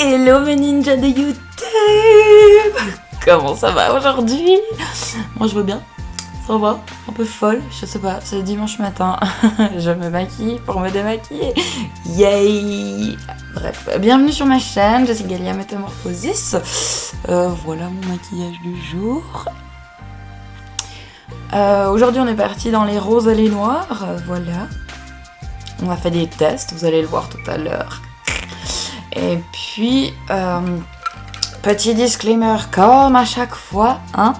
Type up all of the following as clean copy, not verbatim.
Hello mes ninjas de YouTube. Comment ça va aujourd'hui? Moi je veux bien, ça va, un peu folle, je sais pas, c'est dimanche matin, je me maquille pour me démaquiller, yay. Bref, bienvenue sur ma chaîne, je suis Galia Métamorphosis, voilà mon maquillage du jour. Aujourd'hui on est parti dans les roses et les noirs, voilà. On a fait des tests, vous allez le voir tout à l'heure. Et puis, petit disclaimer comme à chaque fois, hein,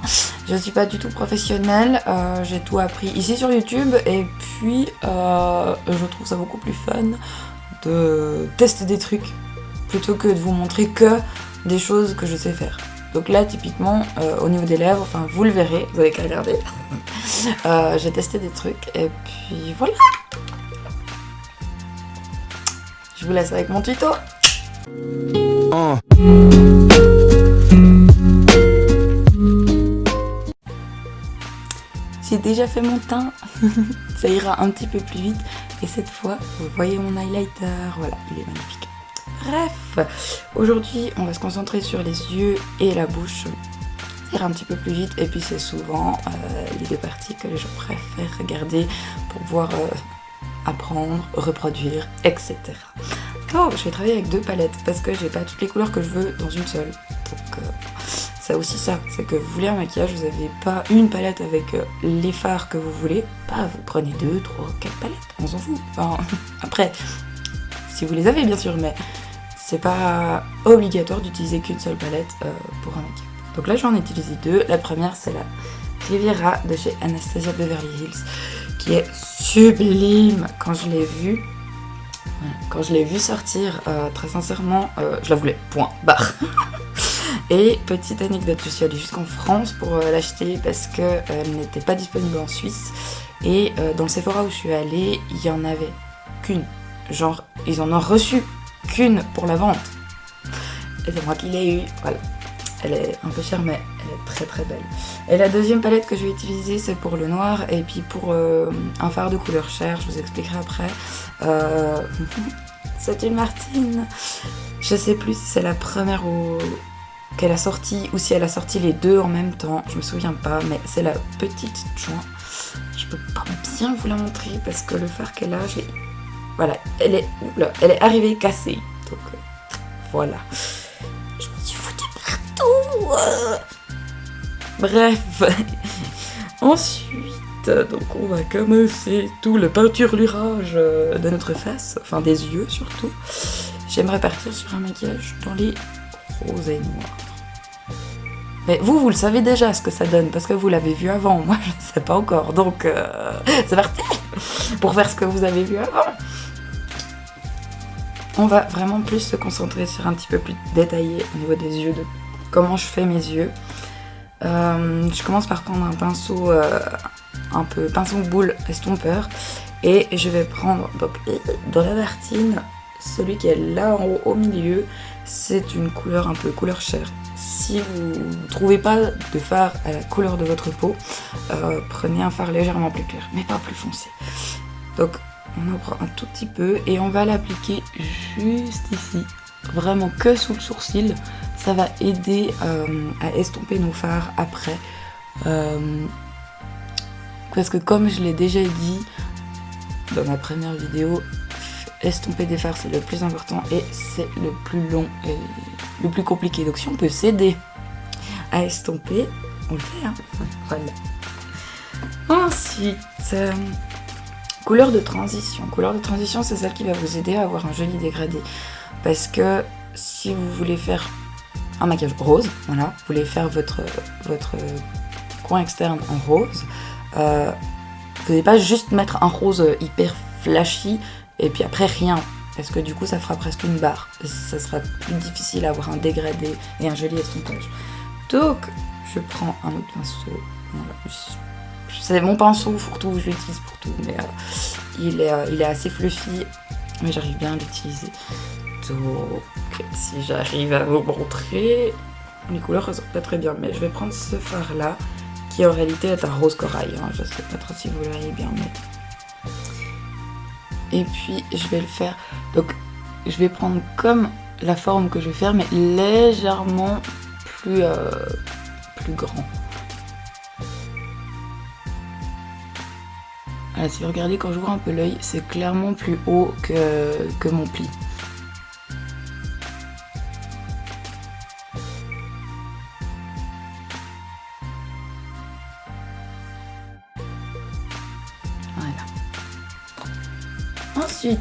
je suis pas du tout professionnelle, j'ai tout appris ici sur YouTube et puis je trouve ça beaucoup plus fun de tester des trucs plutôt que de vous montrer que des choses que je sais faire. Donc là typiquement au niveau des lèvres, enfin vous le verrez, vous avez qu'à regarder, j'ai testé des trucs et puis voilà. Je vous laisse avec mon tuto. J'ai déjà fait mon teint, ça ira un petit peu plus vite et cette fois vous voyez mon highlighter, voilà il est magnifique. Bref, aujourd'hui on va se concentrer sur les yeux et la bouche, ça ira un petit peu plus vite et puis c'est souvent les deux parties que les gens préfèrent regarder pour pouvoir apprendre, reproduire, etc. Oh, je vais travailler avec deux palettes parce que j'ai pas toutes les couleurs que je veux dans une seule. Donc c'est aussi ça, c'est que vous voulez un maquillage, vous n'avez pas une palette avec les fards que vous voulez, pas vous prenez 2, 3, 4 palettes, on s'en fout. Enfin, après, si vous les avez bien sûr, mais c'est pas obligatoire d'utiliser qu'une seule palette pour un maquillage. Donc là j'en ai utilisé deux, la première c'est la Riviera de chez Anastasia Beverly Hills, qui est sublime. Quand je l'ai vue, quand je l'ai vue sortir, très sincèrement, je la voulais, point, barre. Et petite anecdote, je suis allée jusqu'en France pour l'acheter parce qu'elle n'était pas disponible en Suisse. Et dans le Sephora où je suis allée, il n'y en avait qu'une. Genre, ils en ont reçu qu'une pour la vente. Et c'est moi qui l'ai eue, voilà. Elle est un peu chère, mais elle est très très belle. Et la deuxième palette que je vais utiliser, c'est pour le noir et puis pour un fard de couleur chair, je vous expliquerai après. C'est une Martine. Je sais plus si c'est la première qu'elle a sorti ou si elle a sorti les deux en même temps. Je me souviens pas, mais c'est la petite joint. Je peux pas bien vous la montrer parce que le fard qu'elle a, voilà, elle est arrivée cassée. Donc voilà. Je me suis foutue partout. Bref. Ensuite, donc on va commencer tout le peinturlurage de notre face, enfin des yeux surtout. J'aimerais partir sur un maquillage dans les roses et noirs. Mais vous le savez déjà ce que ça donne parce que vous l'avez vu avant. Moi je ne sais pas encore, donc c'est parti pour faire ce que vous avez vu avant. On va vraiment plus se concentrer sur un petit peu plus détaillé au niveau des yeux, de comment je fais mes yeux. Je commence par prendre un pinceau, un peu pinceau boule estompeur, et je vais prendre donc, dans la tartine, celui qui est là en haut au milieu, c'est une couleur un peu couleur chair. Si vous ne trouvez pas de fard à la couleur de votre peau, prenez un fard légèrement plus clair, mais pas plus foncé. Donc on en prend un tout petit peu et on va l'appliquer juste ici, vraiment que sous le sourcil. Ça va aider à estomper nos fards après. Parce que comme je l'ai déjà dit dans ma première vidéo, estomper des fards c'est le plus important et c'est le plus long et le plus compliqué. Donc si on peut s'aider à estomper, on le fait. Hein. Voilà. Ensuite, couleur de transition. Couleur de transition, c'est celle qui va vous aider à avoir un joli dégradé. Parce que si vous voulez faire un maquillage rose, voilà, vous voulez faire votre coin externe en rose, vous n'allez pas juste mettre un rose hyper flashy et puis après rien, parce que du coup ça fera presque une barre, et ça sera plus difficile à avoir un dégradé et un joli estompage. Donc je prends un autre pinceau, voilà. C'est mon pinceau fourre-tout, je l'utilise pour tout, mais il est assez fluffy, mais j'arrive bien à l'utiliser. Donc, si j'arrive à vous montrer, les couleurs ressortent pas très bien, mais je vais prendre ce fard là, qui en réalité est un rose corail, hein. Je sais pas trop si vous le voyez bien, mais... Et puis je vais le faire, donc je vais prendre comme la forme que je vais faire, mais légèrement plus grand. Voilà, si vous regardez quand j'ouvre un peu l'œil, c'est clairement plus haut que mon pli. Voilà. Ensuite,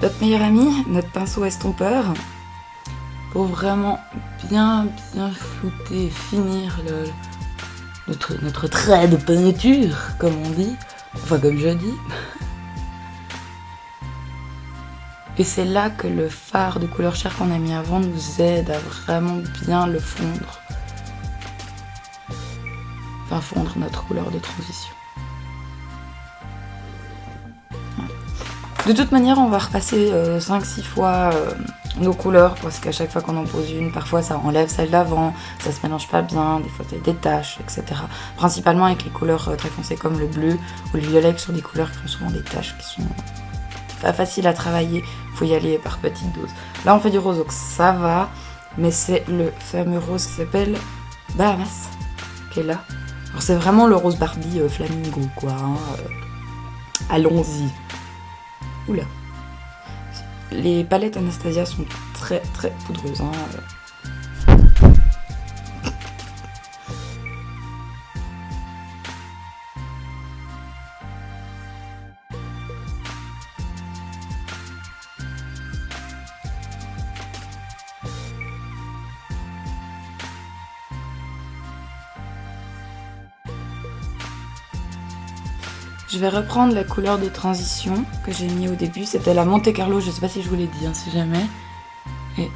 notre meilleur ami, notre pinceau estompeur, pour vraiment bien flouter et finir notre trait de peinture, comme on dit, enfin comme je dis. Et c'est là que le fard de couleur chair qu'on a mis avant nous aide à vraiment bien le fondre. Enfin fondre notre couleur de transition. Voilà. De toute manière, on va repasser 5-6 fois nos couleurs, parce qu'à chaque fois qu'on en pose une, parfois ça enlève celle d'avant, ça se mélange pas bien, des fois ça des taches, etc. Principalement avec les couleurs très foncées comme le bleu ou le violet, qui sont des couleurs qui font souvent des taches qui sont pas faciles à travailler, faut y aller par petites doses. Là on fait du rose, donc ça va, mais c'est le fameux rose qui s'appelle Bahamas, qui est là. Alors c'est vraiment le rose Barbie flamingo, quoi. Hein. Allons-y. Oula. Les palettes Anastasia sont très poudreuses. Hein. Je vais reprendre la couleur de transition que j'ai mis au début, c'était la Monte Carlo, je sais pas si je vous l'ai dit, hein, si jamais. Et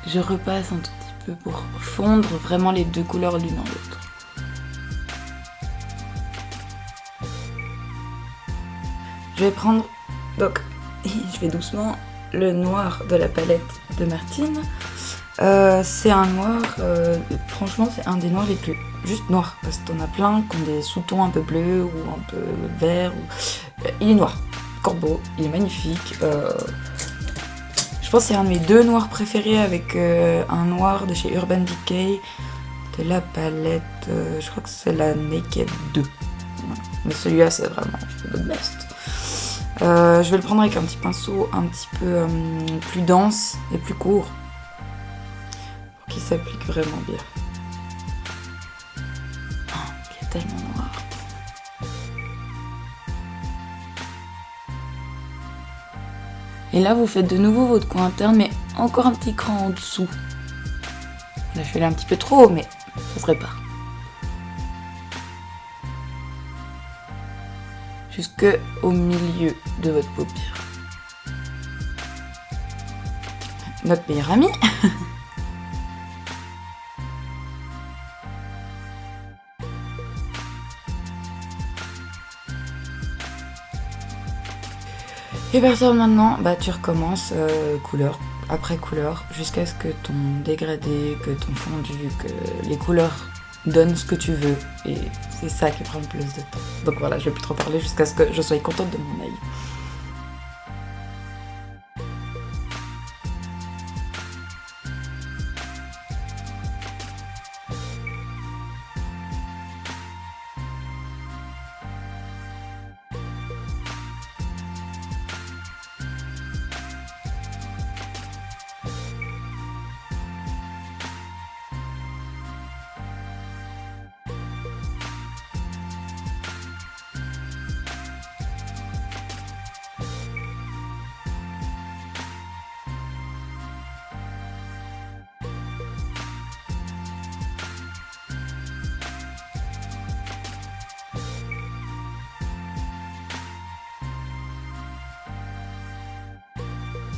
je repasse un tout petit peu pour fondre vraiment les deux couleurs l'une dans l'autre. Je vais prendre, donc, je vais doucement, le noir de la palette de Martine. C'est un noir, franchement c'est un des noirs les plus juste noirs, parce que t'en as plein qui ont des sous-tons un peu bleus ou un peu verts. Il est noir, corbeau, il est magnifique. Je pense que c'est un de mes deux noirs préférés, avec un noir de chez Urban Decay, de la palette, je crois que c'est la Naked 2. Voilà. Mais celui-là c'est vraiment le best. Je vais le prendre avec un petit pinceau un petit peu plus dense et plus court, qui s'applique vraiment bien. Oh, il est tellement noir. Et là, vous faites de nouveau votre coin interne, mais encore un petit cran en dessous. Là, je fais là un petit peu trop, mais ça se répare. Jusque au milieu de votre paupière. Notre meilleur ami. Et partir maintenant, bah tu recommences couleur après couleur, jusqu'à ce que ton dégradé, que ton fondu, que les couleurs donnent ce que tu veux. Et c'est ça qui prend le plus de temps. Donc voilà, je vais plus trop parler jusqu'à ce que je sois contente de mon œil.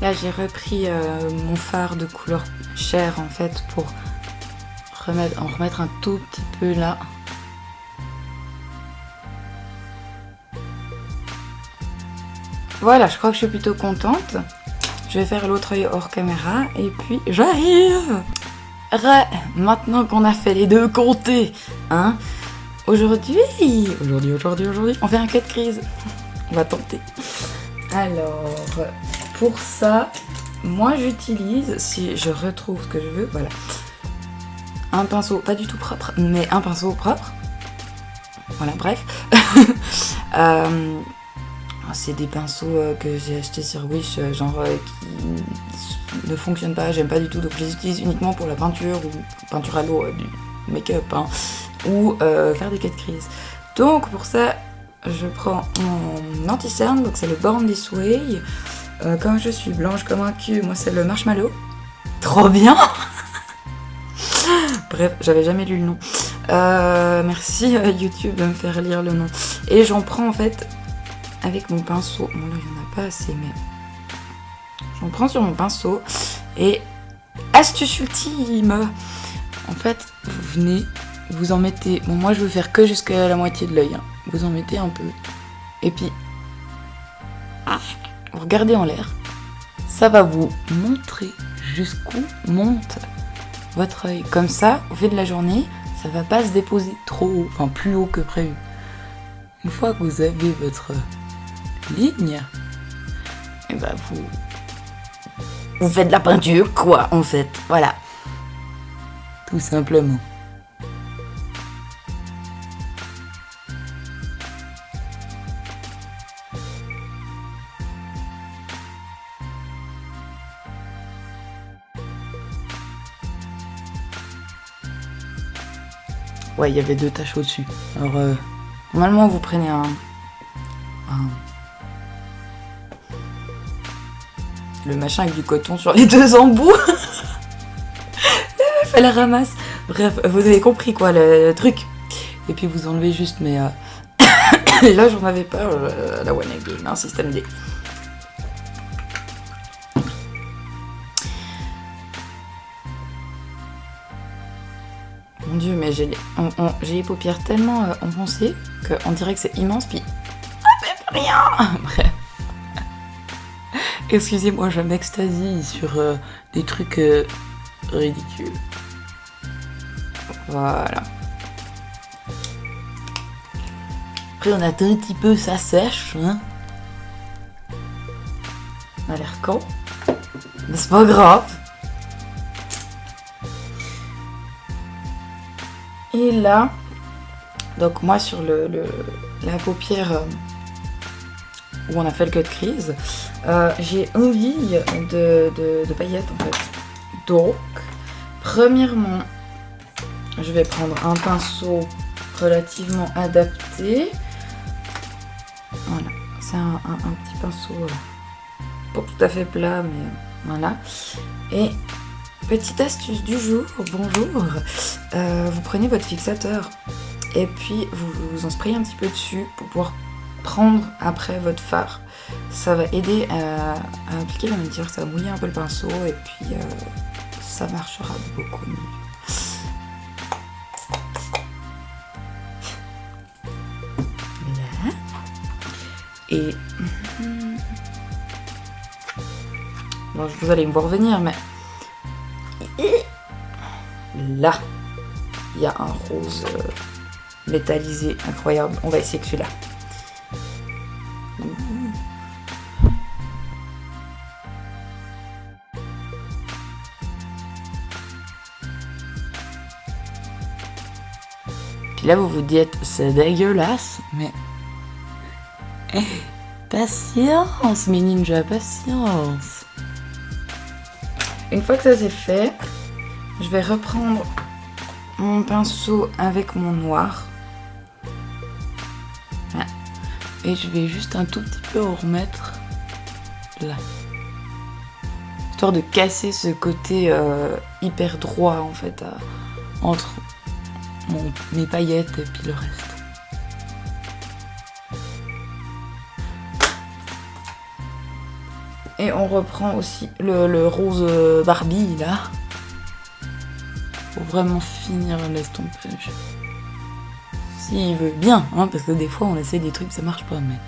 Là j'ai repris mon fard de couleur chair en fait pour en remettre un tout petit peu là. Voilà, je crois que je suis plutôt contente. Je vais faire l'autre œil hors caméra et puis j'arrive. Maintenant qu'on a fait les deux comptés, hein, aujourd'hui, on fait un cut grise. On va tenter. Alors, pour ça, moi j'utilise, si je retrouve ce que je veux, voilà, un pinceau pas du tout propre, mais un pinceau propre. Voilà, bref. C'est des pinceaux que j'ai achetés sur Wish, qui ne fonctionnent pas, j'aime pas du tout, donc je les utilise uniquement pour la peinture ou peinture à l'eau, du make-up, hein, ou faire des cut crease. Donc pour ça, je prends mon anti-cerne, donc c'est le Born This Way. Comme je suis blanche comme un cul, moi c'est le Marshmallow. Trop bien. Bref, j'avais jamais lu le nom. Merci YouTube de me faire lire le nom. Et j'en prends en fait avec mon pinceau. Bon là il n'y en a pas assez, mais j'en prends sur mon pinceau. Et astuce ultime, en fait vous venez, vous en mettez. Bon moi je veux faire que jusqu'à la moitié de l'œil, hein. Vous en mettez un peu. Et puis vous regardez en l'air. Ça va vous montrer jusqu'où monte votre œil. Comme ça, au fil de la journée, ça va pas se déposer trop haut, enfin plus haut que prévu. Une fois que vous avez votre ligne, et ben vous faites de la peinture, quoi, en fait. Voilà. Tout simplement. Ouais, il y avait 2 taches au-dessus. Alors, normalement, vous prenez le machin avec du coton sur les 2 embouts. La meuf, elle ramasse. Bref, vous avez compris, quoi, le truc. Et puis, vous enlevez juste, mais... là, j'en avais pas, la One Again, un système D. Mon dieu, mais j'ai les paupières tellement enfoncées qu'on dirait que c'est immense, puis... Ah, mais rien. Bref. Excusez-moi, je m'extasie sur des trucs ridicules. Voilà. Après, on attend un petit peu, ça sèche, hein. On a l'air con. Mais c'est pas grave. Et là, donc moi sur la paupière où on a fait le cut crease, j'ai envie de paillettes en fait. Donc, premièrement, je vais prendre un pinceau relativement adapté. Voilà, c'est un petit pinceau pas tout à fait plat, mais voilà. Et petite astuce du jour, bonjour, vous prenez votre fixateur et puis vous en sprayez un petit peu dessus pour pouvoir prendre après votre fard. Ça va aider à appliquer la matière, ça va mouiller un peu le pinceau et puis ça marchera beaucoup mieux. Là. Et... bon, vous allez me voir venir, mais... là, il y a un rose métallisé incroyable. On va essayer que celui-là. Puis là, vous vous dites, c'est dégueulasse, mais... patience, mes ninjas, patience. Une fois que ça c'est fait, je vais reprendre mon pinceau avec mon noir. Voilà. Et je vais juste un tout petit peu en remettre là. Histoire de casser ce côté hyper droit en fait entre mes paillettes et puis le reste. Et on reprend aussi le rose Barbie là. Pour vraiment finir l'estompage. S'il veut bien, hein, parce que des fois on essaie des trucs, ça marche pas, mais...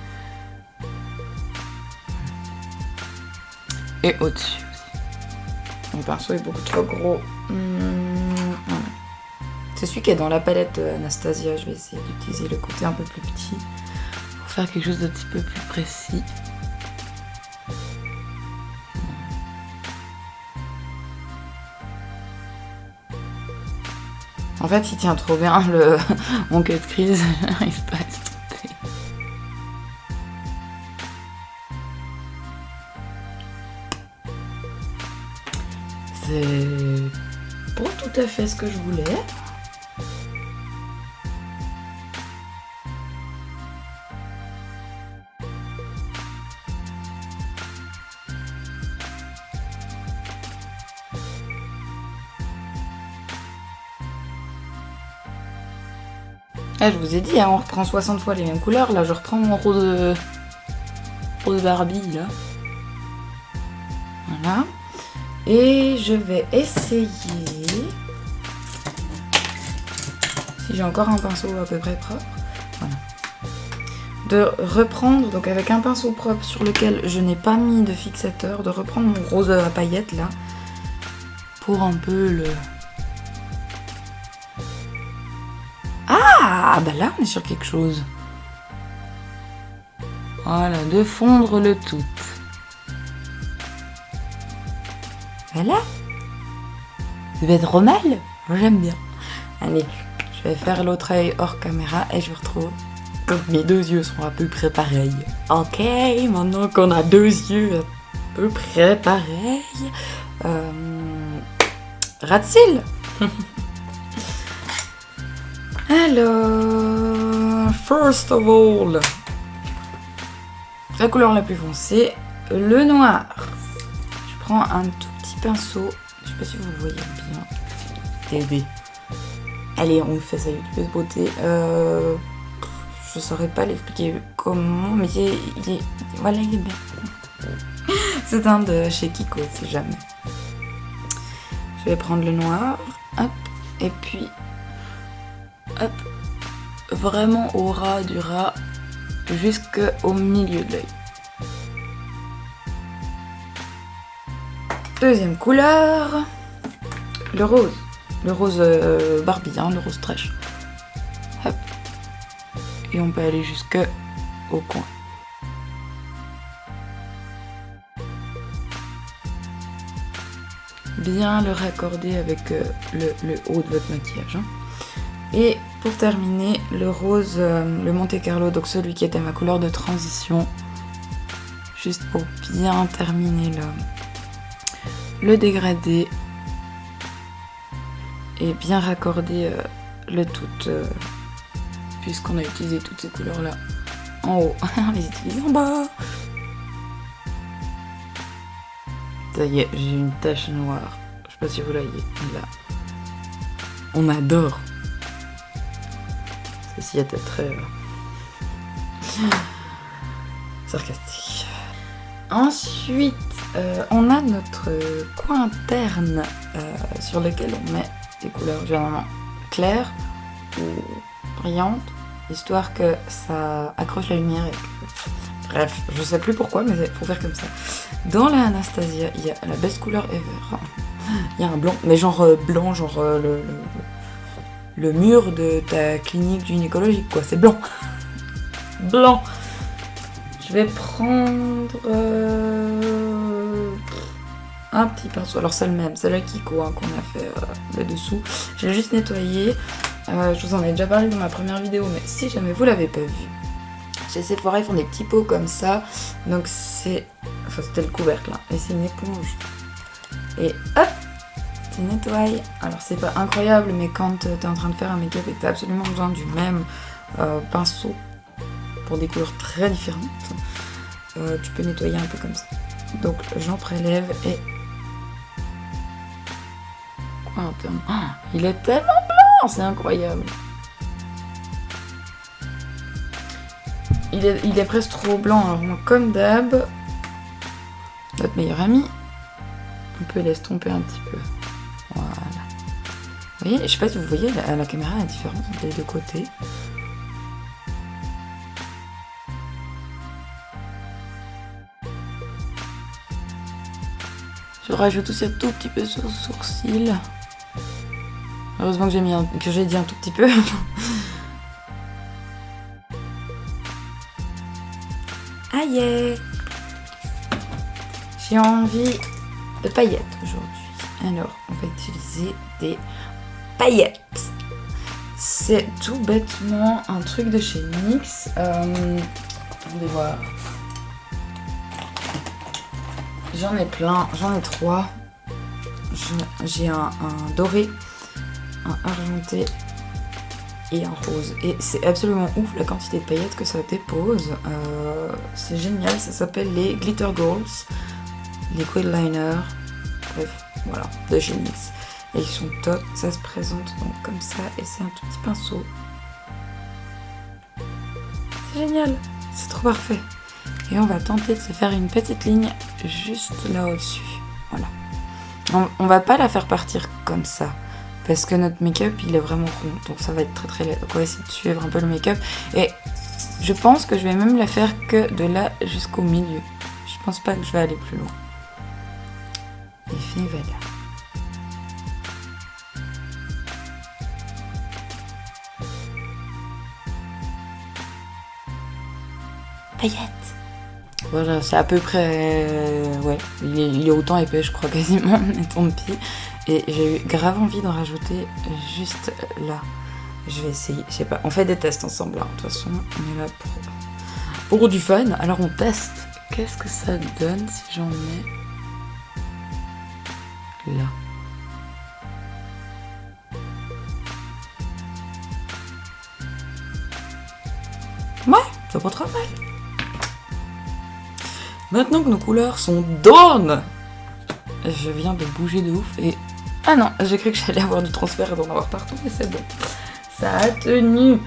Et au-dessus aussi. Mon pinceau est beaucoup trop gros. Voilà. C'est celui qui est dans la palette Anastasia. Je vais essayer d'utiliser le côté un peu plus petit pour faire quelque chose d'un petit peu plus précis. En fait, il tient trop bien mon cut crease, j'arrive pas à le stopper. C'est pas tout à fait ce que je voulais. Ah, je vous ai dit, hein, on reprend 60 fois les mêmes couleurs. Là, je reprends mon rose Barbie, là. Voilà. Et je vais essayer, si j'ai encore un pinceau à peu près propre, voilà, de reprendre, donc avec un pinceau propre sur lequel je n'ai pas mis de fixateur, de reprendre mon rose à paillettes, là, pour un peu le... Ah, bah là, on est sur quelque chose. Voilà, de fondre le tout. Voilà. Ça va être trop mal. Moi, j'aime bien. Allez, je vais faire l'autre œil hors caméra et je vous retrouve quand mes deux yeux seront à peu près pareils. Ok, maintenant qu'on a deux yeux à peu près pareils, ras de cils. Alors, first of all, la couleur la plus foncée, le noir. Je prends un tout petit pinceau, je sais pas si vous le voyez bien. TB. Allez, on fait ça YouTube beauté. Je saurais pas l'expliquer comment, mais voilà, il est bien. C'est un de chez Kiko, si jamais. Je vais prendre le noir, hop, et puis hop, vraiment au ras du ras, jusqu'au milieu de l'œil. Deuxième couleur, le rose. Le rose Barbie, hein, le rose trash. Hop. Et on peut aller jusqu'au coin. Bien le raccorder avec le haut de votre maquillage. Hein. Et pour terminer, le rose, le Monte Carlo, donc celui qui était ma couleur de transition. Juste pour bien terminer le dégradé. Et bien raccorder le tout, puisqu'on a utilisé toutes ces couleurs là en haut, on les utilise en bas. Ça y est, j'ai une tache noire, je sais pas si vous la voyez, là. On adore. Ceci était très sarcastique. Ensuite, on a notre coin interne sur lequel on met des couleurs généralement claires ou brillantes, histoire que ça accroche la lumière et que... Bref, je sais plus pourquoi, mais il faut faire comme ça. Dans la Anastasia, il y a la best couleur ever. Il y a un blanc, mais genre blanc, genre le mur de ta clinique gynécologique, quoi, c'est blanc. Blanc. Je vais prendre un petit pinceau, alors c'est le même, c'est la Kiko hein, qu'on a fait le dessous. Je l'ai juste nettoyé, je vous en ai déjà parlé dans ma première vidéo, mais si jamais vous l'avez pas vu, chez Sephora ils font des petits pots comme ça, donc c'est, enfin c'était le couvercle, hein, et c'est une éponge. Et hop, tu nettoies. Alors c'est pas incroyable, mais quand t'es en train de faire un make-up et que t'as absolument besoin du même pinceau pour des couleurs très différentes, tu peux nettoyer un peu comme ça. Donc j'en prélève et... Quoi en termes... Oh, il est tellement blanc, c'est incroyable. Il est presque trop blanc, alors moi, comme d'hab, notre meilleur ami, on peut l'estomper un petit peu. Voilà. Vous voyez, je sais pas si vous voyez à la caméra la différence entre les deux côtés. Je rajoute aussi un tout petit peu sur le sourcil. Heureusement que j'ai dit un tout petit peu. Aïe! J'ai envie de paillettes aujourd'hui. Alors, on va utiliser des paillettes. C'est tout bêtement un truc de chez NYX. Attendez voir. J'en ai plein, j'en ai 3. J'ai un doré, un argenté et un rose. Et c'est absolument ouf la quantité de paillettes que ça dépose. C'est génial, ça s'appelle les Glitter Golds, Liquid Liner. Bref, voilà, de chez NYX. Et ils sont top, ça se présente donc comme ça et c'est un tout petit pinceau. C'est génial, c'est trop parfait. Et on va tenter de se faire une petite ligne juste là au-dessus. Voilà. On va pas la faire partir comme ça parce que notre make-up il est vraiment rond, donc ça va être très très laid. Donc on va essayer de suivre un peu le make-up et je pense que je vais même la faire que de là jusqu'au milieu. Je pense pas que je vais aller plus loin. Et voilà. Paillettes. Voilà, c'est à peu près... ouais, il est autant épais, je crois, quasiment, mais tant pis. Et j'ai eu grave envie d'en rajouter juste là. Je vais essayer, je sais pas, on fait des tests ensemble, là. De toute façon, on est là pour du fun. Alors on teste. Qu'est-ce que ça donne si j'en mets là? Ouais, c'est pas trop mal. Maintenant que nos couleurs sont down, je viens de bouger de ouf et... Ah non, j'ai cru que j'allais avoir du transfert et d'en avoir partout, mais c'est bon. Ça a tenu.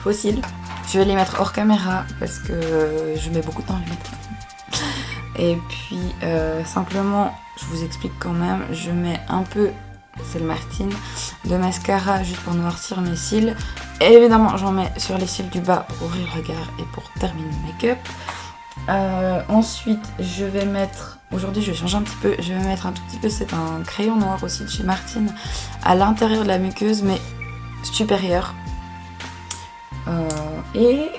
Fossiles. Je vais les mettre hors caméra parce que je mets beaucoup de temps à les mettre. Et puis, simplement, je vous explique quand même, je mets un peu... c'est le Martine, de mascara juste pour noircir mes cils. Et évidemment, j'en mets sur les cils du bas pour ouvrir le regard et pour terminer le make-up. Ensuite, je vais mettre, aujourd'hui je vais changer un petit peu, je vais mettre un tout petit peu, c'est un crayon noir aussi de chez Martine, à l'intérieur de la muqueuse, mais supérieure. Et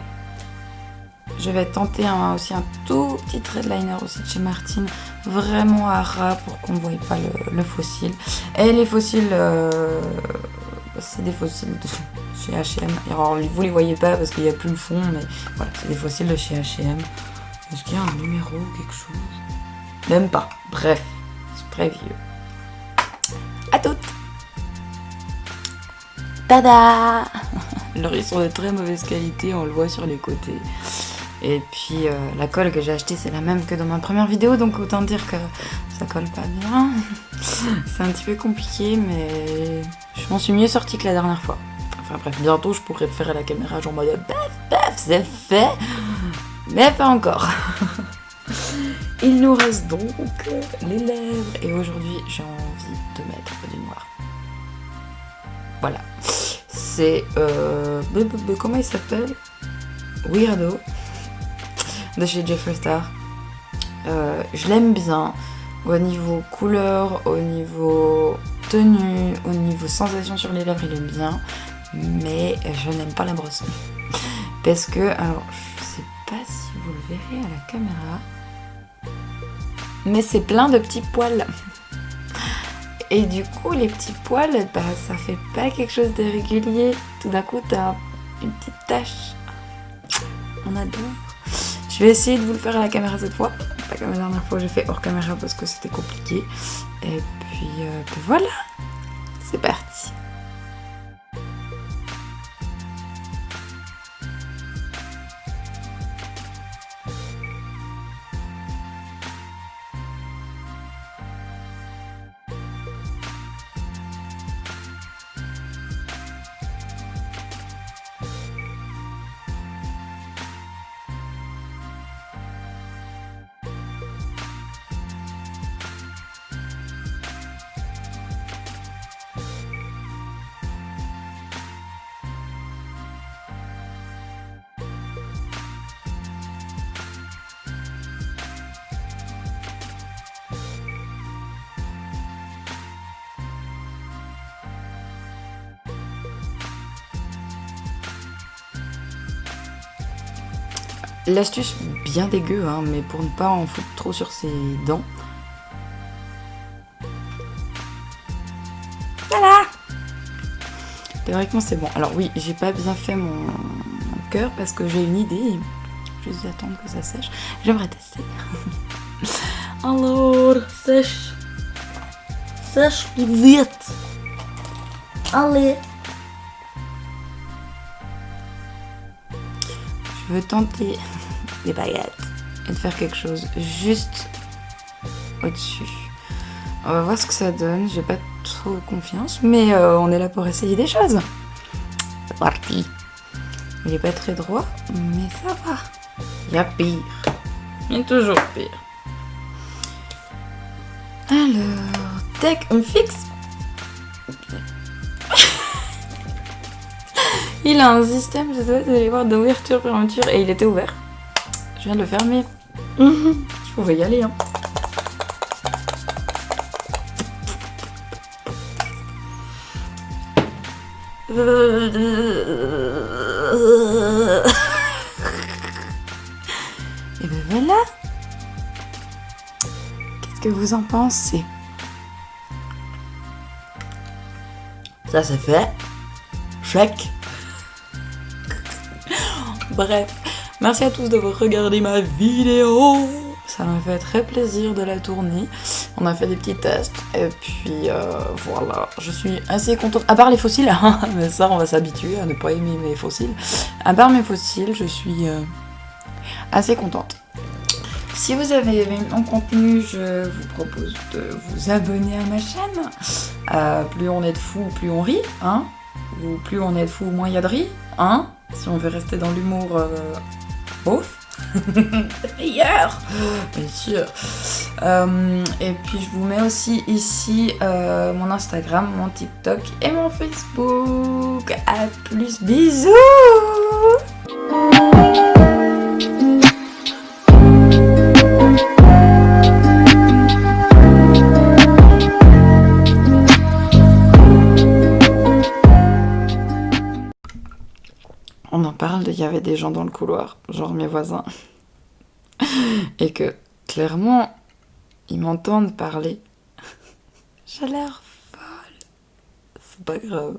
je vais tenter aussi un tout petit trait de liner aussi de chez Martine, vraiment à ras pour qu'on ne voie pas le fossile. Et les fossiles, c'est des fossiles de chez H&M. Alors vous les voyez pas parce qu'il n'y a plus le fond, mais voilà, c'est des fossiles de chez H&M. Est-ce qu'il y a un numéro ou quelque chose? Même pas. Bref, c'est très vieux. À toutes. Tada. Alors ils sont de très mauvaise qualité, on le voit sur les côtés. Et puis la colle que j'ai achetée c'est la même que dans ma première vidéo, donc autant dire que ça colle pas bien. C'est un petit peu compliqué, mais je m'en suis mieux sortie que la dernière fois. Enfin bref, bientôt je pourrais le faire à la caméra genre en mode paf paf, c'est fait, mais pas encore. Il nous reste donc les lèvres et aujourd'hui j'ai envie de mettre du noir. Voilà. C'est comment il s'appelle? Weirdo de chez Jeffree Star. Je l'aime bien au niveau couleur, au niveau tenue, au niveau sensation sur les lèvres, il est bien, mais je n'aime pas la brosse parce que, alors je sais pas si vous le verrez à la caméra, mais c'est plein de petits poils. Et du coup, les petits poils, bah, ça fait pas quelque chose de régulier. Tout d'un coup, t'as une petite tache. On adore. Je vais essayer de vous le faire à la caméra cette fois. Pas comme la dernière fois, j'ai fait hors caméra parce que c'était compliqué. Et puis voilà. C'est parti. L'astuce bien dégueu, hein, mais pour ne pas en foutre trop sur ses dents, Théoriquement, c'est bon. Alors oui, j'ai pas bien fait mon cœur parce que j'ai une idée. Juste attendre que ça sèche. J'aimerais tester. Alors, sèche. Sèche plus vite. Allez. Je veux tenter des baguettes et de faire quelque chose juste au-dessus. On va voir ce que ça donne. J'ai pas trop confiance, mais on est là pour essayer des choses. C'est parti. Il est pas très droit, mais ça va. Il y a pire. Il y a toujours pire. Alors, tac, on fixe. Il a un système, je dois aller voir, d'ouverture, fermeture, et il était ouvert. Je viens de le fermer. Je pouvais y aller, hein. Et ben voilà. Qu'est-ce que vous en pensez? Ça c'est fait. Chèque. Bref, merci à tous d'avoir regardé ma vidéo. Ça m'a fait très plaisir de la tourner. On a fait des petits tests et puis voilà, je suis assez contente. À part les fossiles, hein, mais ça on va s'habituer à ne pas aimer mes fossiles. À part mes fossiles, je suis assez contente. Si vous avez aimé mon contenu, je vous propose de vous abonner à ma chaîne. Plus on est de fous, plus on rit, hein. Ou plus on est de fous, moins il y a de riz, hein. Si on veut rester dans l'humour, ouf. Meilleur, bien sûr. Et puis je vous mets aussi ici mon Instagram, mon TikTok et mon Facebook. À plus, bisous. On en parle, il y avait des gens dans le couloir, genre mes voisins, et que clairement, ils m'entendent parler. J'ai l'air folle. C'est pas grave.